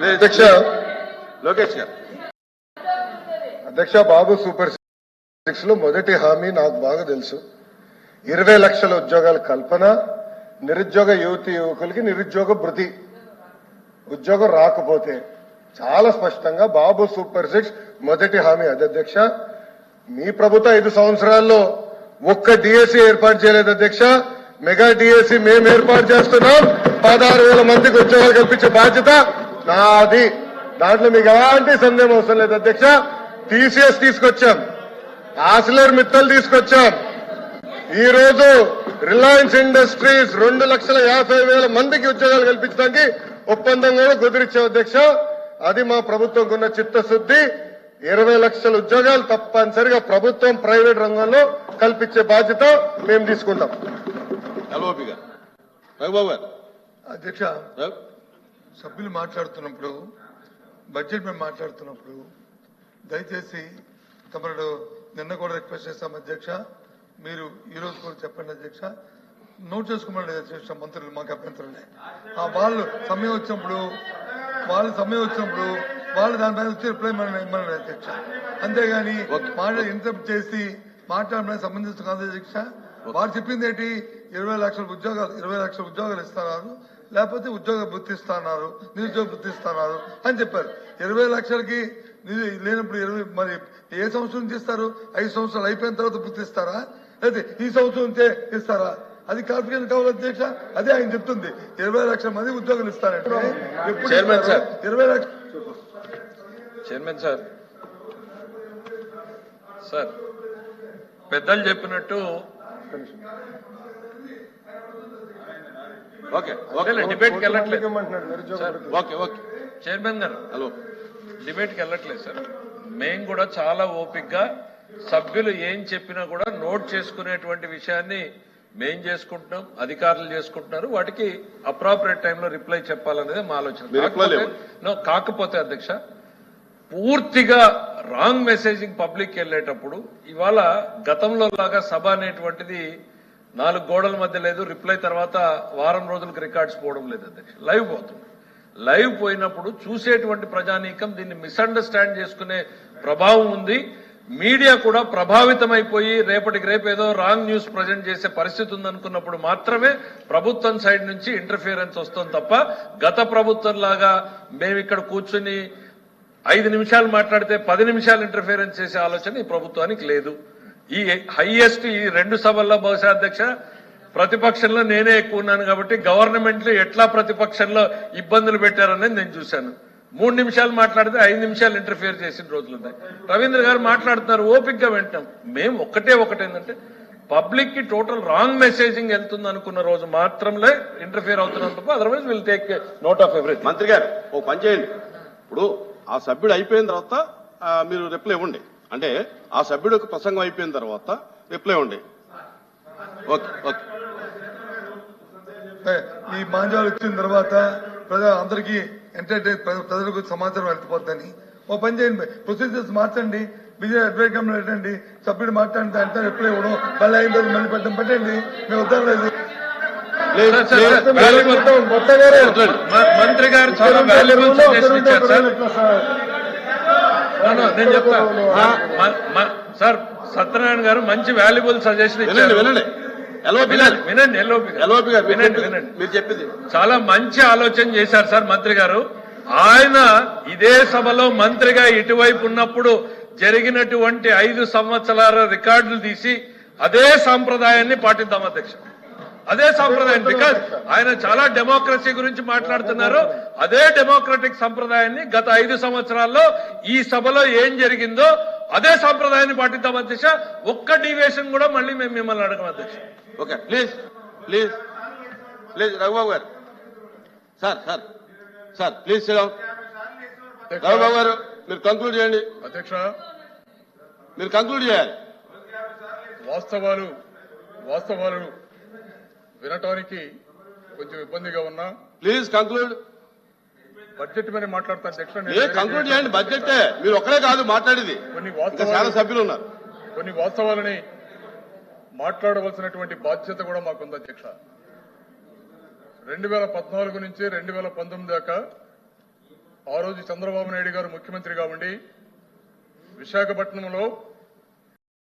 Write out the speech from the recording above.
అధ్యక్ష లోకేష్ గారు. అధ్యక్ష, బాబు సూపర్ 6 లో మొదటి హామీ నాకు బాగా తెలుసు. 20 లక్షల ఉద్యోగాల కల్పన, నిరుద్యోగ యువతి యువకులకి నిరుద్యోగ భృతి. ఉద్యోగం రాకపోతే చాలా స్పష్టంగా బాబు సూపర్ 6 మొదటి హామీ అది. అధ్యక్ష, మీ ప్రభుత్వం 5 సంవత్సరాల్లో ఒక్క డిఎస్సీ ఏర్పాటు చేయలేదు అధ్యక్ష. మెగా డిఎస్సీ మేము ఏర్పాటు చేస్తున్నాం. 16,000 మందికి ఉద్యోగాలు కల్పించే బాధ్యత నాది. దాంట్లో మీకు ఎలాంటి సందేహం అవసరం లేదు అధ్యక్ష. టీసీఎస్ తీసుకొచ్చాం, ఆసిలర్ మిత్తల్ తీసుకొచ్చాం. ఈ రోజు రిలయన్స్ ఇండస్ట్రీస్ 2,50,000 మందికి ఉద్యోగాలు కల్పించడానికి ఒప్పందం కూడా కుదిరిచ్చాం అధ్యక్ష. అది మా ప్రభుత్వంకు ఉన్న చిత్తశుద్ధి. 20 లక్షల ఉద్యోగాలు తప్పనిసరిగా ప్రభుత్వం ప్రైవేట్ రంగంలో కల్పించే బాధ్యత మేము తీసుకుంటాం. అధ్యక్ష, సభ్యులు మాట్లాడుతున్నప్పుడు, బడ్జెట్ మేము మాట్లాడుతున్నప్పుడు దయచేసి తమరు నిన్న కూడా రిక్వెస్ట్ చేస్తాం అధ్యక్ష, మీరు ఈ రోజు కూడా చెప్పండి అధ్యక్ష. నోట్ చేసుకోమని అధ్యక్ష, మంత్రులు మాకు అభ్యంతరం. వాళ్ళు సమయం వచ్చినప్పుడు వాళ్ళు దానిపైన వచ్చి రిప్లై ఇమ్మన్నారు అధ్యక్ష. అంతేగాని ఇంటరప్ట్ చేసి మాట్లాడమని సంబంధించిన కాదు అధ్యక్ష. వారు చెప్పింది ఏంటి? 20 లక్షల ఉద్యోగాలు ఇస్తున్నారు, లేకపోతే ఉద్యోగ వృత్తి ఇస్తున్నారు, నిరుద్యోగ వృత్తి ఇస్తున్నారు అని చెప్పారు. 20 లక్షలకి లేనప్పుడు మరి ఏ సంవత్సరం నుంచి ఇస్తారు? 5 సంవత్సరాలు అయిపోయిన తర్వాత వృత్తి ఇస్తారా, అయితే ఈ సంవత్సరం నుంచే ఇస్తారా? అది కాన్ఫిడెన్స్ కావాలి అధ్యక్ష. అదే ఆయన చెప్తుంది. 20 లక్షల మంది ఉద్యోగాలు ఇస్తారంటే ఎప్పుడు 20 లక్షలు? చైర్మన్ సార్ పెద్దలు చెప్పినట్టు డిబేట్కి వెళ్ళట్లేదు. చైర్మన్ గారు హలో, డిబేట్కి వెళ్ళట్లేదు సార్. మేము కూడా చాలా ఓపిక్ గా సభ్యులు ఏం చెప్పినా కూడా నోట్ చేసుకునేటువంటి విషయాన్ని మేం చేసుకుంటున్నాం, అధికారులు చేసుకుంటున్నారు. వాటికి అప్రాపరియేట్ టైంలో రిప్లై చెప్పాలనేది మా ఆలోచన. కాకపోతే అధ్యక్ష, పూర్తిగా రాంగ్ మెసేజింగ్ పబ్లిక్ వెళ్ళేటప్పుడు ఇవాళ గతంలో లాగా సభ అనేటువంటిది 4 గోడల మధ్య లేదు. రిప్లై తర్వాత వారం రోజులకు రికార్డ్స్ పోవడం లేదు అధ్యక్ష. లైవ్ పోతుంది. లైవ్ పోయినప్పుడు చూసేటువంటి ప్రజానీకం దీన్ని మిస్అండర్స్టాండ్ చేసుకునే ప్రభావం ఉంది. మీడియా కూడా ప్రభావితమైపోయి రేపటికి రేపు ఏదో రాంగ్ న్యూస్ ప్రజెంట్ చేసే పరిస్థితి ఉందనుకున్నప్పుడు మాత్రమే ప్రభుత్వం సైడ్ నుంచి ఇంటర్ఫియరెన్స్ వస్తుంది తప్ప గత ప్రభుత్వం లాగా మేము ఇక్కడ కూర్చుని 5 నిమిషాలు మాట్లాడితే 10 నిమిషాలు ఇంటర్ఫియరెన్స్ చేసే ఆలోచన ఈ ప్రభుత్వానికి లేదు. ఈ హైయెస్ట్ ఈ 2 సభల్లో బహుశా అధ్యక్ష ప్రతిపక్షంలో నేనే ఎక్కువ ఉన్నాను కాబట్టి గవర్నమెంట్ లో ఎట్లా ప్రతిపక్షంలో ఇబ్బందులు పెట్టారనేది నేను చూశాను. 3 నిమిషాలు మాట్లాడితే 5 నిమిషాలు ఇంటర్ఫియర్ చేసిన రోజులున్నాయి. రవీంద్ర గారు మాట్లాడుతున్నారు, ఓపిక్ గా వింటాం. మేము ఒకటేందంటే పబ్లిక్ కి టోటల్ రాంగ్ మెసేజింగ్ వెళ్తుంది అనుకున్న రోజు మాత్రమే ఇంటర్ఫియర్ అవుతున్నాం తప్ప otherwise will take note of everything. మంత్రి గారు ఓ పని చేయండి, ఇప్పుడు ఆ సభ్యుడు అయిపోయిన తర్వాత మీరు రిప్లై ఇవ్వండి. అంటే ఆ సభ్యుడు ప్రసంగం అయిపోయిన తర్వాత రిప్లై ఇవ్వండి. Okay okay. ఈ మాంజాలు వచ్చిన తర్వాత అందరికీ ప్రజలకు సమాచారం వెళ్ళిపోద్దని ఓ పని చేయండి, ప్రొసీజర్స్ మార్చండి. బిజీ అడ్వైట్ పెట్టండి, సభ్యుడు మాట్లాడితే అంటే రిప్లై ఇవ్వడం, మళ్ళీ అయిన రోజు మళ్ళీ పెట్టండి. మేము వద్దలేదు. మంత్రి గారు చాలా వాల్యుబుల్ సజెషన్ ఇచ్చారు సార్. నేను చెప్తాను సార్, సత్యనారాయణ గారు మంచి వాల్యుబుల్ సజెషన్ ఇచ్చారు. మీరు చెప్పింది చాలా మంచి ఆలోచన చేశారు సార్ మంత్రి గారు. ఆయన ఇదే సభలో మంత్రిగా ఇటువైపు ఉన్నప్పుడు జరిగినటువంటి 5 సంవత్సరాల రికార్డులు తీసి అదే సాంప్రదాయాన్ని పాటిద్దాం అధ్యక్ష. అదే సాంప్రదాయం. బికాజ్ ఆయన చాలా డెమోక్రసీ గురించి మాట్లాడుతున్నారు. అదే డెమోక్రటిక్ సంప్రదాయాన్ని గత 5 సంవత్సరాల్లో ఈ సభలో ఏం జరిగిందో అదే సాంప్రదాయాన్ని పాటిద్దాం అధ్యక్ష. ఒక్క డీవియేషన్ కూడా మళ్ళీ మేము మిమ్మల్ని అడగం అధ్యక్ష. Okay, please please please Raghubabu గారు. సార్ ప్లీజ్ రఘుబాబు గారు మీరు కంక్లూడ్ చేయండి అధ్యక్ష. మీరు కంక్లూడ్ చేయాలి. వాస్తవాలు వినటానికి కొంచెం ఇబ్బందిగా ఉన్నా ప్లీజ్ కంక్లూడ్. బడ్జెట్ మీద మాట్లాడతా అధ్యక్ష. కంక్లూడ్ చేయండి. బడ్జెట్ మీరు ఒక్కడే కాదు మాట్లాడేది, చాలా సభ్యులు ఉన్నారు. కొన్ని వాస్తవాలని మాట్లాడవలసినటువంటి బాధ్యత కూడా మాకుంది అధ్యక్ష. 2014 నుంచి 2019 దాకా ఆ రోజు చంద్రబాబు నాయుడు గారు ముఖ్యమంత్రిగా ఉండి విశాఖపట్నంలో